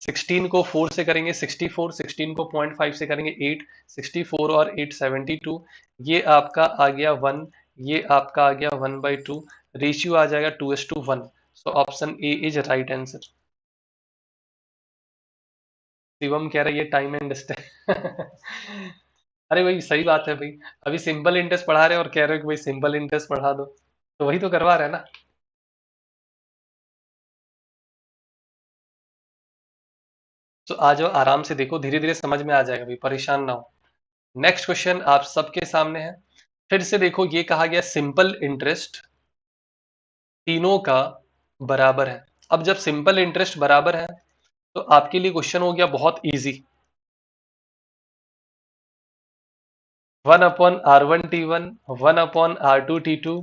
16 को 4 से करेंगे 64, 16 को 0.5 से करेंगे 8, 64 और 8 72। ये आपका आ गया 1, ये आपका आ गया 1/2। रेशियो आ जाएगा 2:1। So option A is right answer. Shivam कह रहा है ये टाइम एंड डिस्टेंस। अरे भाई सही बात है भाई, अभी सिंपल इंटरेस्ट पढ़ा रहे हैं और कह रहे हो कि भाई सिंपल इंटरेस्ट पढ़ा दो, तो वही तो करवा रहे हैं ना। तो आ जाओ आराम से देखो, धीरे धीरे समझ में आ जाएगा भाई, परेशान ना हो। नेक्स्ट क्वेश्चन आप सबके सामने है। फिर से देखो, ये कहा गया सिंपल इंटरेस्ट तीनों का बराबर है। अब जब सिंपल इंटरेस्ट बराबर है, तो आपके लिए क्वेश्चन हो गया बहुत इजी। 1/R1T1, 1/R2T2,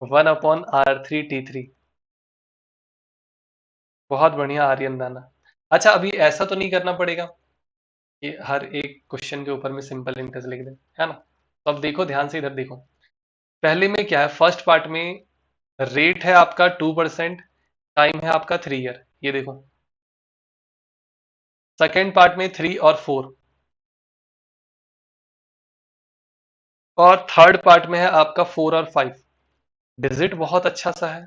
1/R3T3। बहुत बढ़िया आर्यन दाना। अच्छा अभी ऐसा तो नहीं करना पड़ेगा कि हर एक क्वेश्चन के ऊपर में सिंपल इंटरेस्ट लिख दें, है ना? तो अब देखो ध्यान से, इधर देखो। पहले में क्या है, फर्स्ट पार्ट में रेट है आपका 2%, टाइम है आपका 3 ईयर, ये देखो। सेकेंड पार्ट में 3 और 4, और थर्ड पार्ट में है आपका 4 और 5। डिजिट बहुत अच्छा सा है,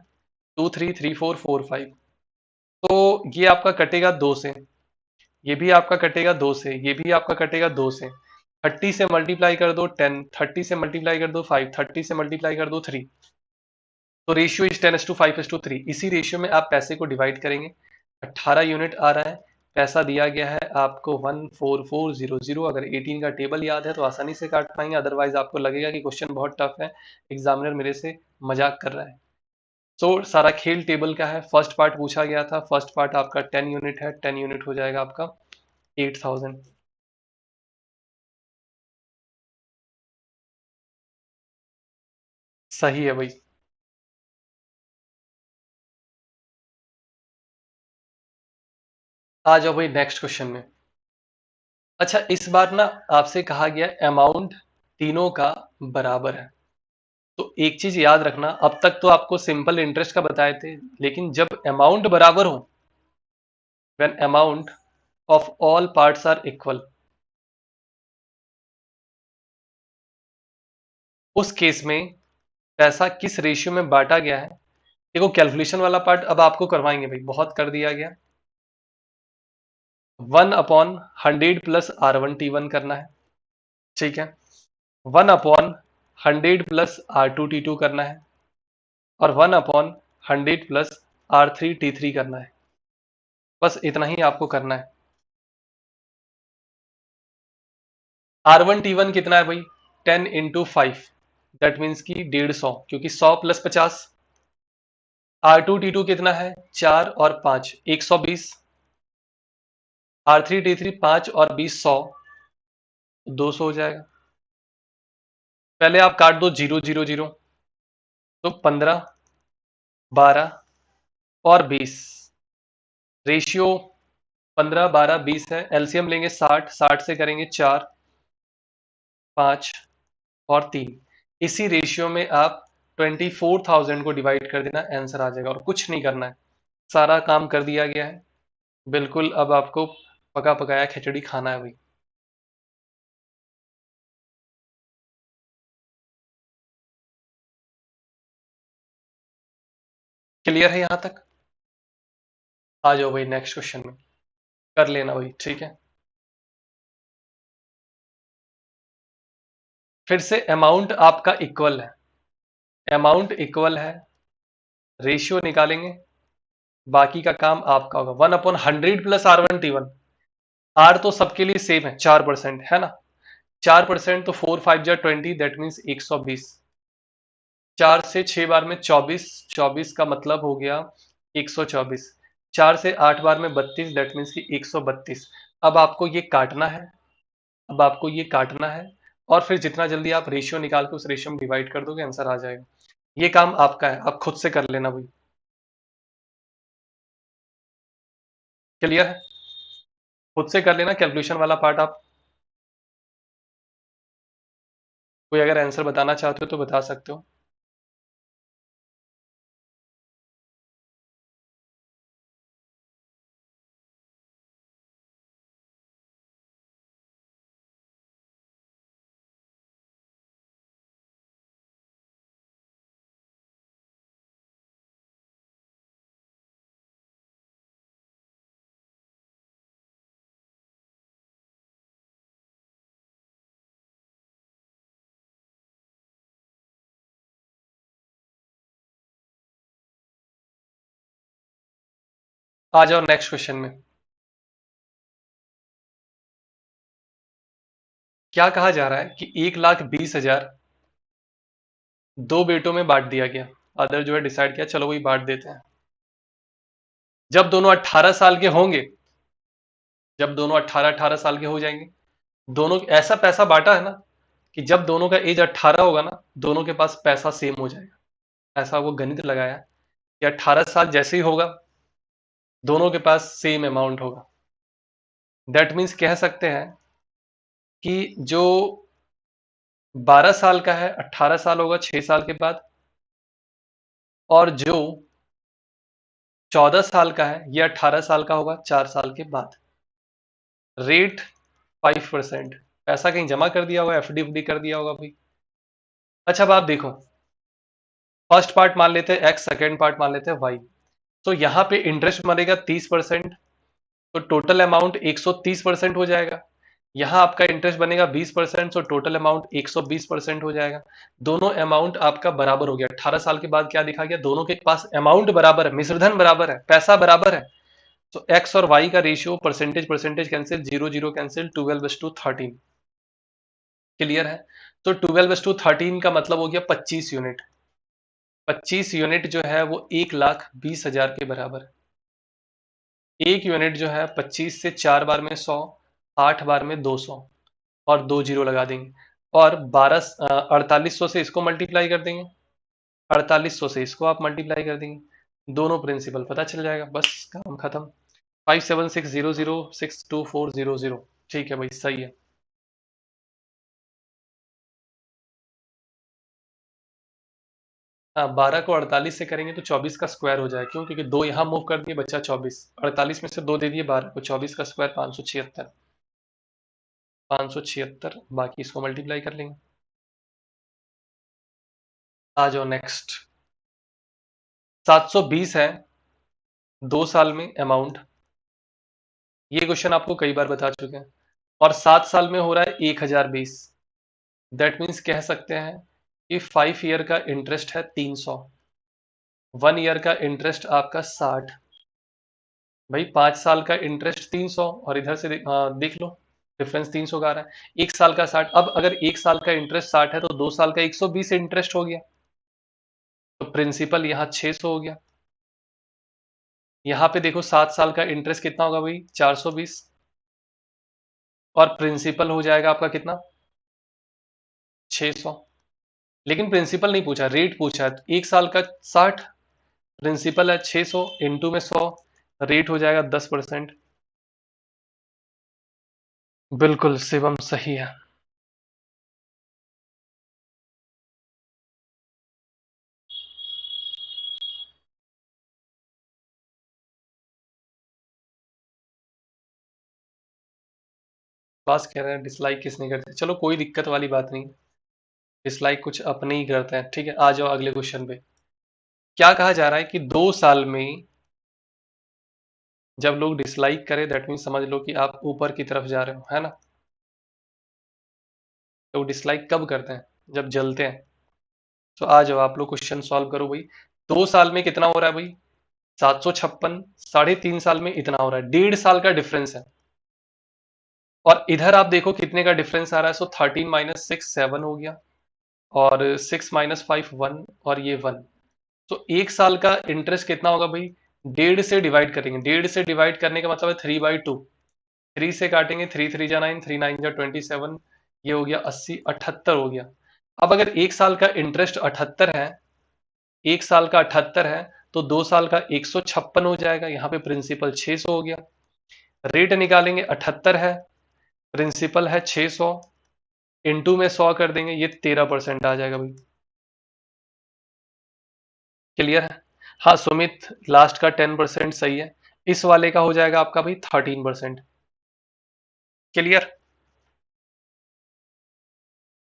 2 3 3 4 4 5। तो ये आपका कटेगा 2 से, ये भी आपका कटेगा 2 से, ये भी आपका कटेगा 2 से। 30 से मल्टीप्लाई कर दो 10, 30 से मल्टीप्लाई कर दो 5, 30 से मल्टीप्लाई कर दो 3। तो रेशियो इज 10:5:3। इसी रेशियो में आप पैसे को डिवाइड करेंगे। 18 यूनिट आ रहा है, पैसा दिया गया है आपको 14400। अगर 18 का टेबल याद है तो आसानी से काट पाएंगे, अदरवाइज आपको लगेगा कि क्वेश्चन बहुत टफ है, एग्जामिनर मेरे से मजाक कर रहा है। तो सारा खेल टेबल का है। फर्स्ट पार्ट पूछा गया था, फर्स्ट पार्ट आपका 10 यूनिट है, 10 यूनिट हो जाएगा आपका 8000। सही है भाई। आ जाओ भाई नेक्स्ट क्वेश्चन में। अच्छा इस बार ना आपसे कहा गया अमाउंट तीनों का बराबर है। तो एक चीज याद रखना, अब तक तो आपको सिंपल इंटरेस्ट का बताए थे, लेकिन जब अमाउंट बराबर हो, when amount of all parts are equal, उस केस में पैसा किस रेशियो में बांटा गया है, देखो कैलकुलेशन वाला पार्ट अब आपको करवाएंगे भाई, बहुत कर दिया गया। 1/100 प्लस R1T1 करना है, ठीक है। 1/100 प्लस R2T2 करना है, और 1/100 प्लस R3T3 करना है। बस इतना ही आपको करना है। R1T1 कितना है भाई, 10 × 5, दैट मीन्स की 150, क्योंकि 100 प्लस 50। R2T2 कितना है, 4 और 5, 120। R3T3 5 और 20, 100, 200 हो जाएगा। पहले आप काट दो 0 0 0, तो 15, 12 और 20, रेशियो 15 12 20 है। एलसीएम लेंगे 60, 60 से करेंगे 4, 5 और 3। इसी रेशियो में आप 24,000 को डिवाइड कर देना, आंसर आ जाएगा, और कुछ नहीं करना है, सारा काम कर दिया गया है। बिल्कुल, अब आपको पका पकाया खिचड़ी खाना है भाई। क्लियर है यहां तक? आ जाओ भाई नेक्स्ट क्वेश्चन में, कर लेना भाई, ठीक है। फिर से अमाउंट आपका इक्वल है, अमाउंट इक्वल है, रेशियो निकालेंगे, बाकी का काम आपका होगा। 1/100 प्लस R1T1, आर तो सबके लिए सेम है, 4% है ना। 4% तो 4 5 जा 20, दैट मीन्स 120। 4 से 6 बार में 24, 24 का मतलब हो गया 124। 4 से 8 बार में 32, दैट मीन्स की 132। अब आपको ये काटना है, अब आपको ये काटना है, और फिर जितना जल्दी आप रेशियो निकाल के उस रेशियो में डिवाइड कर दोगे, आंसर आ जाएगा। ये काम आपका है, आप खुद से कर लेना भाई। क्लियर है? खुद से कर लेना कैलकुलेशन वाला पार्ट आप। कोई अगर आंसर बताना चाहते हो तो बता सकते हो। आ जाओ नेक्स्ट क्वेश्चन में। क्या कहा जा रहा है कि 1,20,000 दो बेटों में बांट दिया गया। अदर जो है डिसाइड किया, चलो वही बांट देते हैं। जब दोनों 18 साल के होंगे, जब दोनों 18-18 साल के हो जाएंगे, दोनों ऐसा पैसा बांटा है ना कि जब दोनों का एज 18 होगा ना, दोनों के पास पैसा सेम हो जाएगा। ऐसा वो गणित लगाया कि 18 साल जैसे ही होगा, दोनों के पास सेम अमाउंट होगा। दैट मीन्स कह सकते हैं कि जो 12 साल का है 18 साल होगा 6 साल के बाद, और जो 14 साल का है ये 18 साल का होगा 4 साल के बाद। रेट 5%। पैसा कहीं जमा कर दिया होगा, एफडी उफडी कर दिया होगा भाई। अच्छा, अब आप देखो, फर्स्ट पार्ट मान लेते हैं एक्स, सेकेंड पार्ट मान लेते हैं वाई। तो यहां पे इंटरेस्ट मरेगा 30%, तो टोटल अमाउंट 130% हो जाएगा। यहां आपका इंटरेस्ट बनेगा 20%, तो टोटल अमाउंट 120% हो जाएगा। दोनों अमाउंट आपका बराबर हो गया। 18 साल के बाद क्या दिखा गया, दोनों के पास अमाउंट बराबर है, मिश्रधन बराबर है, पैसा बराबर है। तो एक्स और वाई का ratio, percentage percentage cancel, 0 0 cancel, 12:13। Clear है? तो 12:13 का मतलब हो गया 25 यूनिट। 25 यूनिट जो है वो 1,20,000 के बराबर है। एक यूनिट जो है 25 से 4 बार में 100, 8 बार में 200, और 2 जीरो लगा देंगे, और 4800 से इसको मल्टीप्लाई कर देंगे, 4800 से इसको आप मल्टीप्लाई कर देंगे, दोनों प्रिंसिपल पता चल जाएगा, बस काम खत्म। 5760062400। ठीक है भाई, सही है। हाँ, 12 को 48 से करेंगे तो 24 का स्क्वायर हो जाएगा। क्यों? क्योंकि 2 यहाँ मूव कर दिए, बचा 24। 48 में से 2 दे दिए 12 को, 24 का स्क्वायर 576। 576, बाकी इसको मल्टीप्लाई कर लेंगे। आ जाओ नेक्स्ट। 720 है 2 साल में अमाउंट। ये क्वेश्चन आपको कई बार बता चुके हैं। और 7 साल में हो रहा है 1020। दैट मीन्स कह सकते हैं कि 5 ईयर का इंटरेस्ट है 300, 1 ईयर का इंटरेस्ट आपका 60। भाई 5 साल का इंटरेस्ट 300 और इधर से देख लो डिफरेंस 300 का आ रहा है। 1 साल का 60। अब अगर 1 साल का इंटरेस्ट 60 है तो 2 साल का 120 इंटरेस्ट हो गया, तो प्रिंसिपल यहाँ 600 हो गया। यहाँ पे देखो 7 साल का इंटरेस्ट कितना होगा भाई, 420। और प्रिंसिपल हो जाएगा आपका कितना, 600। लेकिन प्रिंसिपल नहीं पूछा, रेट पूछा है। 1 साल का 60, प्रिंसिपल है 600, इंटू में 100, रेट हो जाएगा 10%। बिल्कुल शिवम सही है। बस कह रहे हैं डिसलाइक किस नहीं करते, चलो कोई दिक्कत वाली बात नहीं। डिसलाइक कुछ अपने ही करते हैं, ठीक है। आ जाओ अगले क्वेश्चन पे। क्या कहा जा रहा है कि 2 साल में जब लोग डिसलाइक करें, दैट मीन समझ लो कि आप ऊपर की तरफ जा रहे हो, है ना। तो डिसलाइक कब करते हैं, जब जलते हैं। तो आ जाओ आप लोग क्वेश्चन सॉल्व करो भाई। 2 साल में कितना हो रहा है भाई, 756। 3.5 साल में इतना हो रहा है, 1.5 साल का डिफरेंस है। और इधर आप देखो कितने का डिफरेंस आ रहा है। सो 13 माइनस 6 7 हो गया, और 6 माइनस 5 1, और ये 1। तो 1 साल का इंटरेस्ट कितना होगा भाई, 1.5 से डिवाइड करेंगे। 1.5 से डिवाइड करने का मतलब है 3/2। 3 से काटेंगे, 3 3 जा 9, 3 9 जा 27, ये हो गया 80, 78 हो गया। अब अगर 1 साल का इंटरेस्ट 78 है, 1 साल का 78 है, तो 2 साल का 156 हो जाएगा। यहाँ पे प्रिंसिपल 600 हो गया। रेट निकालेंगे, 78 है, प्रिंसिपल है 600, इंटू में 100 कर देंगे, ये 13% आ जाएगा भाई। क्लियर है। हाँ सुमित, लास्ट का 10% सही है। इस वाले का हो जाएगा आपका भाई 13%। क्लियर।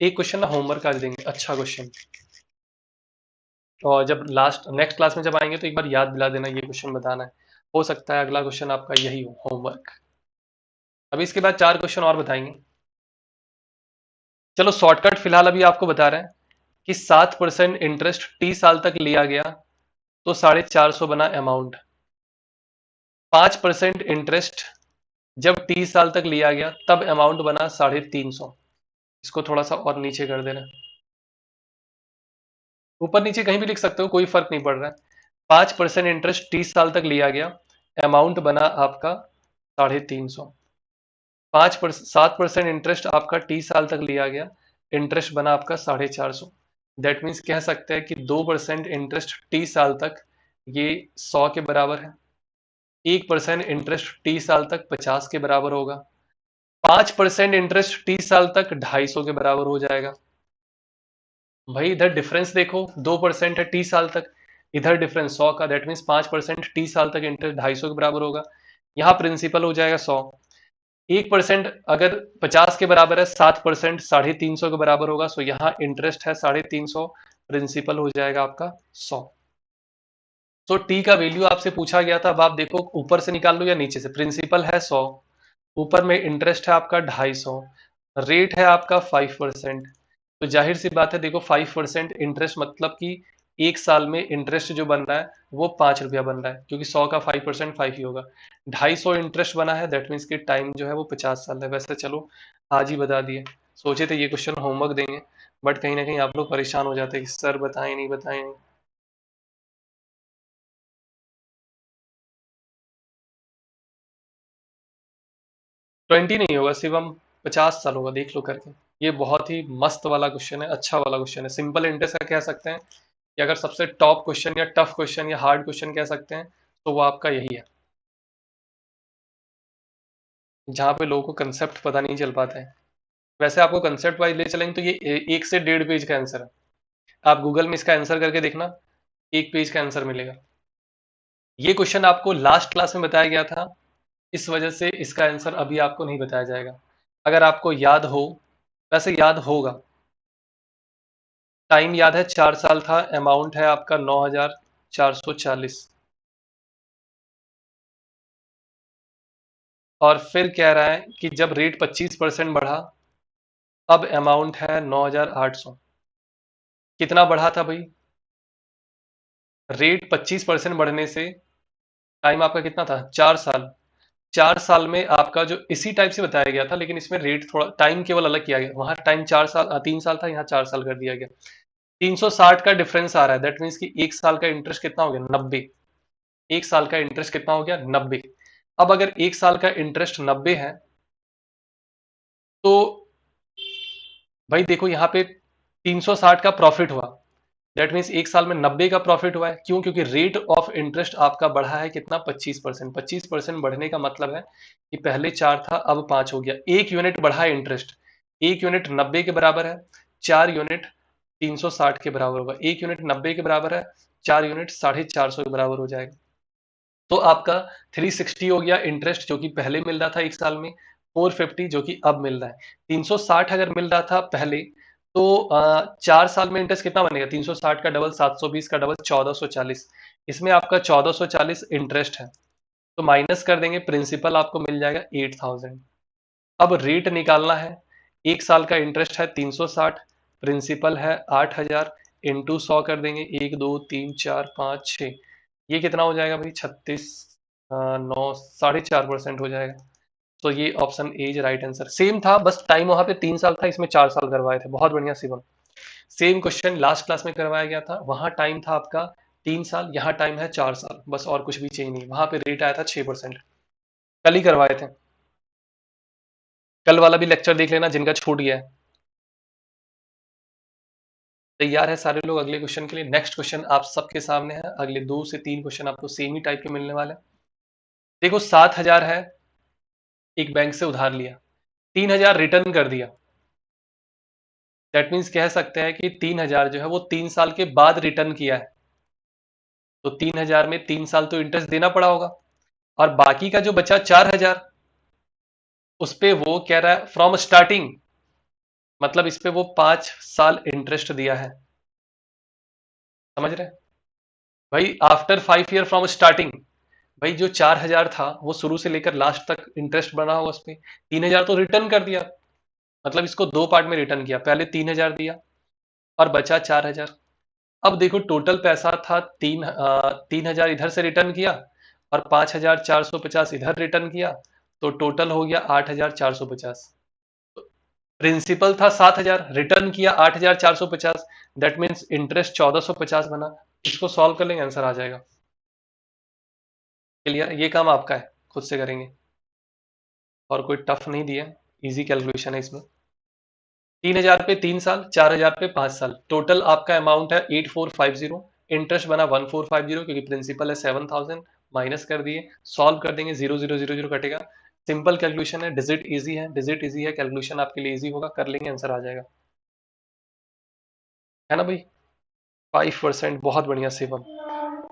एक क्वेश्चन ना होमवर्क आज देंगे, अच्छा क्वेश्चन। और जब लास्ट नेक्स्ट क्लास में जब आएंगे तो एक बार याद दिला देना, ये क्वेश्चन बताना है। हो सकता है अगला क्वेश्चन आपका यही हो, होमवर्क। अभी इसके बाद 4 क्वेश्चन और बताएंगे। चलो शॉर्टकट फिलहाल अभी आपको बता रहे हैं कि 7% इंटरेस्ट 30 साल तक लिया गया तो 450 बना अमाउंट। 5% इंटरेस्ट जब 30 साल तक लिया गया तब अमाउंट बना 350। इसको थोड़ा सा और नीचे कर देना, ऊपर नीचे कहीं भी लिख सकते हो, कोई फर्क नहीं पड़ रहा है। 5% इंटरेस्ट 30 साल तक लिया गया, अमाउंट बना आपका 350। 7% इंटरेस्ट आपका 30 साल तक लिया गया, इंटरेस्ट बना आपका 450। दैट मीन्स कह सकते हैं कि 2% इंटरेस्ट 30 साल तक ये 100 के बराबर है। 1% इंटरेस्ट 30 साल तक 50 के बराबर होगा। 5% इंटरेस्ट 30 साल तक 250 के बराबर हो जाएगा। भाई इधर डिफरेंस देखो, 2% है 30 साल तक, इधर डिफरेंस 100 का। दैट मीन्स 5% 30 साल तक इंटरेस्ट 250 के बराबर होगा। यहाँ प्रिंसिपल हो जाएगा 100। 1% अगर 50 के बराबर है, 7% 350 के बराबर होगा। सो यहाँ इंटरेस्ट है 350, प्रिंसिपल हो जाएगा आपका 100। तो टी का वैल्यू आपसे पूछा गया था। अब आप देखो ऊपर से निकाल लो या नीचे से। प्रिंसिपल है 100, ऊपर में इंटरेस्ट है आपका 250, रेट है आपका 5%। तो जाहिर सी बात है, देखो 5% इंटरेस्ट मतलब कि 1 साल में इंटरेस्ट जो बन रहा है वो 5 रुपया बन रहा है, क्योंकि 100 का 5% 5 ही होगा। 250 इंटरेस्ट बना है, दैट मीन्स कि टाइम जो है वो 50 साल है। वैसे चलो आज ही बता दिए, सोचे थे ये क्वेश्चन होमवर्क देंगे, बट कहीं ना कहीं आप लोग परेशान हो जाते कि सर बताएं नहीं बताएं नहीं। 20 नहीं होगा शिवम, 50 साल होगा, देख लो करके। ये बहुत ही मस्त वाला क्वेश्चन है, अच्छा वाला क्वेश्चन है। सिंपल इंटरेस्ट का कह सकते हैं कि अगर सबसे टॉप क्वेश्चन या टफ क्वेश्चन या हार्ड क्वेश्चन कह सकते हैं तो वो आपका यही है, जहाँ पे लोगों को कंसेप्ट पता नहीं चल पाता है। वैसे आपको कंसेप्ट वाइज ले चलेंगे तो ये 1 से 1.5 पेज का आंसर है। आप गूगल में इसका आंसर करके देखना, एक पेज का आंसर मिलेगा। ये क्वेश्चन आपको लास्ट क्लास में बताया गया था, इस वजह से इसका आंसर अभी आपको नहीं बताया जाएगा। अगर आपको याद हो, वैसे याद होगा, टाइम याद है, 4 साल था, अमाउंट है आपका 9,440। और फिर कह रहा है कि जब रेट 25% बढ़ा, अब अमाउंट है 9,800। कितना बढ़ा था भाई? रेट 25% बढ़ने से टाइम आपका कितना था? 4 साल। 4 साल में आपका जो इसी टाइप से बताया गया था, लेकिन इसमें रेट थोड़ा, टाइम केवल अलग किया गया। वहां टाइम 4 साल 3 साल था, यहाँ 4 साल कर दिया गया। 360 का डिफरेंस आ रहा है, दैट मीन्स कि 1 साल का इंटरेस्ट कितना हो गया? 90। 1 साल का इंटरेस्ट कितना हो गया? 90। अब अगर 1 साल का इंटरेस्ट 90 है, तो भाई देखो यहाँ पे 360 का प्रॉफिट हुआ, दैट मीन्स 1 साल में 90 का प्रॉफिट हुआ है। क्यों? क्योंकि रेट ऑफ इंटरेस्ट आपका बढ़ा है कितना? 25%। 25% बढ़ने का मतलब है कि पहले 4 था, अब 5 हो गया। 1 यूनिट बढ़ा है इंटरेस्ट। 1 यूनिट 90 के बराबर है, 4 यूनिट 360 के बराबर होगा। 1 यूनिट 90 के बराबर है, 4 यूनिट 450 के बराबर हो जाएगा। तो आपका 360 हो गया इंटरेस्ट, जो कि पहले मिल रहा था 1 साल में। 450 जो कि अब मिल रहा है। 360 अगर मिल रहा था पहले, तो 4 साल में इंटरेस्ट कितना बनेगा? 360 का डबल, 720 का डबल, 1440। इसमें आपका 1440 इंटरेस्ट है, तो माइनस कर देंगे, प्रिंसिपल आपको मिल जाएगा 8000। अब रेट निकालना है। 1 साल का इंटरेस्ट है 360, प्रिंसिपल है 8000, इंटू 100 कर देंगे, 1 2 3 4 5 6। ये कितना हो जाएगा भाई? 36, 9, 4.5% हो जाएगा। तो ये option A is right answer. Same था, बस टाइम वहां पे 3 साल था, इसमें 4 साल करवाए थे। बहुत बढ़िया Shivam. Same question last class में करवाया गया था, वहां टाइम था आपका 3 साल, यहाँ टाइम है 4 साल, बस और कुछ भी चेंज नहीं। वहां पे रेट आया था 6%। कल ही करवाए थे। कल वाला भी लेक्चर देख लेना जिनका छूट गया है। तैयार है सारे लोग अगले क्वेश्चन के लिए? नेक्स्ट क्वेश्चन आप सबके सामने है। अगले 2 से 3 क्वेश्चन आपको सेम ही टाइप के मिलने वाले हैं। देखो, 7,000 है, एक बैंक से उधार लिया, 3,000 रिटर्न कर दिया। दैट मीन्स कह सकते हैं कि 3,000 जो है वो 3 साल के बाद रिटर्न किया है। तो 3,000 में 3 साल तो इंटरेस्ट देना पड़ा होगा, और बाकी का जो बचा 4,000, उस पे वो कह रहा है फ्रॉम स्टार्टिंग, मतलब इस पे वो 5 साल इंटरेस्ट दिया है। समझ रहे हैं भाई? After 5 year from starting. भाई जो 4,000 था वो शुरू से लेकर लास्ट तक इंटरेस्ट बना होगा उस पे। 3,000 तो रिटर्न कर दिया, मतलब इसको दो पार्ट में रिटर्न किया, पहले 3,000 दिया और बचा 4,000। अब देखो टोटल पैसा था 3,000 इधर से रिटर्न किया, और 5,450 इधर रिटर्न किया, तो टोटल हो गया 8,450। प्रिंसिपल था 7,000, रिटर्न किया 8,450, दैट मीन्स इंटरेस्ट 1,450 बना। इसको सॉल्व कर लेंगे, आंसर आ जाएगा। क्लियर? ये काम आपका है, खुद से करेंगे, और कोई टफ नहीं दिया, इजी कैलकुलेशन है इसमें। 3,000 पे 3 साल, 4,000 पे 5 साल, टोटल आपका अमाउंट है 8,450। इंटरेस्ट बना 1,450, क्योंकि प्रिंसिपल है 7,000, माइनस कर दिए, सॉल्व कर देंगे, 0,0,0,0 कटेगा। सिंपल कैलकुलेशन है, डिजिट इजी है, डिजिट इजी है, कैलकुलेशन आपके लिए इजी होगा, कर लेंगे, आंसर आ जाएगा। है ना भाई? 5%, बहुत बढ़िया शिवम।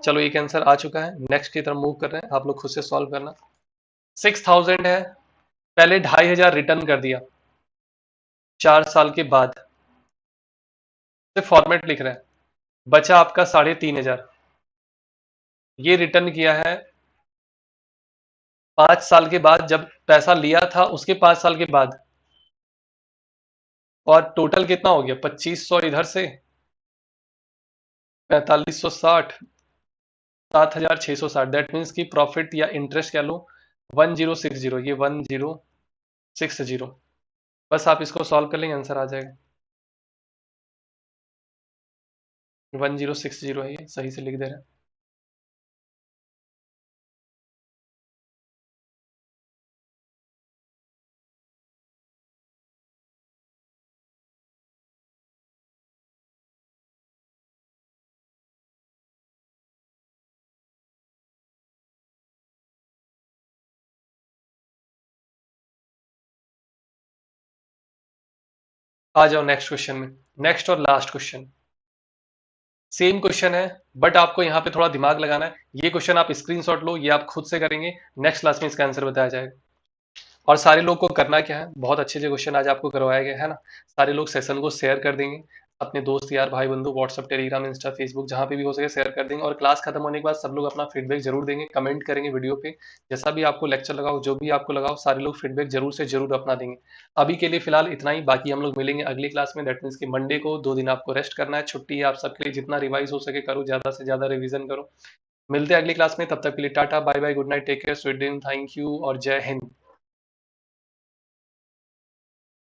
चलो एक आंसर आ चुका है, नेक्स्ट की तरफ मूव कर रहे हैं, आप लोग खुद से सॉल्व करना। 6,000 है, पहले 2,500 रिटर्न कर दिया 4 साल के बाद, सिर्फ फॉर्मेट लिख रहे हैं। बचा आपका 3,500, ये रिटर्न किया है 5 साल के बाद, जब पैसा लिया था उसके 5 साल के बाद। और टोटल कितना हो गया? 2,500 इधर से, 4,560, 7,660, दैट मीन्स की प्रॉफिट या इंटरेस्ट कह लो 1,060, ये 1,060। बस आप इसको सॉल्व कर लेंगे, आंसर आ जाएगा। 1,060 है, ये सही से लिख दे रहे हैं। आ जाओ नेक्स्ट क्वेश्चन में, नेक्स्ट और लास्ट क्वेश्चन। सेम क्वेश्चन है, बट आपको यहाँ पे थोड़ा दिमाग लगाना है। ये क्वेश्चन आप स्क्रीनशॉट लो, ये आप खुद से करेंगे, नेक्स्ट क्लास में इसका आंसर बताया जाएगा। और सारे लोग को करना क्या है, बहुत अच्छे से क्वेश्चन आज आपको करवाया गया है ना, सारे लोग सेशन को शेयर कर देंगे, अपने दोस्त यार भाई बंधु व्हाट्सअप टेलीग्राम इंस्टा फेसबुक जहाँ पे भी हो सके शेयर कर देंगे। और क्लास खत्म होने के बाद सब लोग अपना फीडबैक जरूर देंगे, कमेंट करेंगे वीडियो पे, जैसा भी आपको लेक्चर लगाओ, जो भी आपको लगाओ, सारे लोग फीडबैक जरूर से जरूर अपना देंगे। अभी के लिए फिलहाल इतना ही, बाकी हम लोग मिलेंगे अगली क्लास में। दैट मीन्स कि मंडे को 2 दिन आपको रेस्ट करना है, छुट्टी है आप सबके लिए, जितना रिवाइज हो सके करो, ज्यादा से ज्यादा रिवीजन करो। मिलते हैं अगली क्लास में, तब तक के लिए tata bye bye, good night, take care, sweet dream, thank you और जय हिंद।